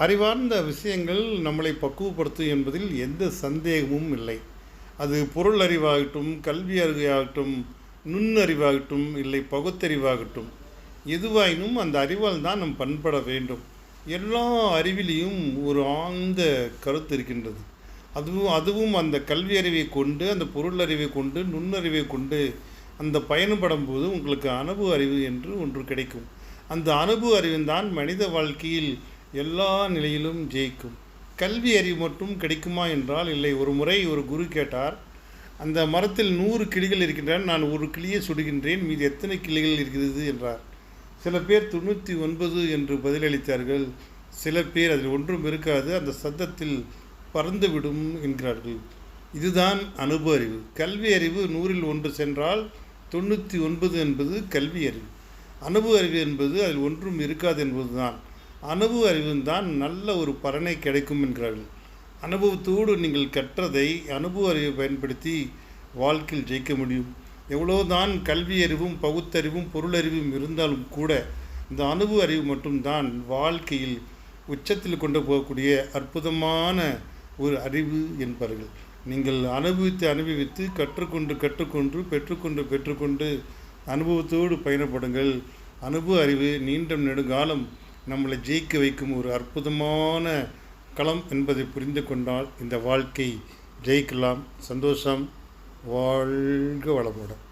அறிவார்ந்த விஷயங்கள் நம்மளை பக்குவப்படுத்தும் என்பதில் எந்த சந்தேகமும் இல்லை. அது பொருள் அறிவாகட்டும், கல்வி அறிவாகட்டும், நுண்ணறிவாகட்டும், இல்லை பகுத்தறிவாகட்டும், எதுவாயினும் அந்த அறிவால் தான் நம் பண்பட வேண்டும். எல்லா அறிவிலையும் ஒரு ஆழ்ந்த கருத்து இருக்கின்றது. அதுவும் அந்த கல்வி அறிவை கொண்டு, அந்த பொருள் அறிவை கொண்டு, நுண்ணறிவை கொண்டு அந்த பயன்படும் போது உங்களுக்கு அனுபவ அறிவு என்று ஒன்று கிடைக்கும். அந்த அனுபவ அறிவுதான் மனித வாழ்க்கையில் எல்லா நிலையிலும் ஜெயிக்கும். கல்வி அறிவு மட்டும் கிடைக்குமா என்றால் இல்லை. ஒரு முறை ஒரு குரு கேட்டார், அந்த மரத்தில் 100 கிளிகள் இருக்கின்றன, நான் ஒரு கிளியை சுடுகின்றேன், மீது எத்தனை கிளிகள் இருக்கிறது என்றார். சில பேர் 99 என்று பதிலளித்தார்கள். சில பேர் அதில் ஒன்றும் இருக்காது, அந்த சத்தத்தில் பறந்துவிடும் என்கிறார்கள். இதுதான் அனுபவ அறிவு. கல்வி அறிவு 100ல் 1 சென்றால் 99 என்பது கல்வி அறிவு. அனுபவ அறிவு என்பது அதில் ஒன்றும் இருக்காது என்பதுதான். அனுபவ அறிவுதான் நல்ல ஒரு பலனை கிடைக்கும் என்கிறார்கள். அனுபவத்தோடு நீங்கள் கற்றதை அனுபவ அறிவை பயன்படுத்தி வாழ்க்கையில் ஜெயிக்க முடியும். எவ்வளோதான் கல்வி அறிவும் பகுத்தறிவும் பொருளறிவும் இருந்தாலும் கூட இந்த அனுபவ அறிவு மட்டும்தான் வாழ்க்கையில் உச்சத்தில் கொண்டு போகக்கூடிய அற்புதமான ஒரு அறிவு என்பார்கள். நீங்கள் அனுபவித்து கற்றுக்கொண்டு பெற்றுக்கொண்டு அனுபவத்தோடு பயணப்படுங்கள். அனுபவ அறிவு நீண்ட நெடுங்காலம் நம்மளை ஜெயிக்க வைக்கும் ஒரு அற்புதமான களம் என்பதை புரிந்து கொண்டால் இந்த வாழ்க்கை ஜெயிக்கலாம். சந்தோஷம். வாழ்க வளமுடன்.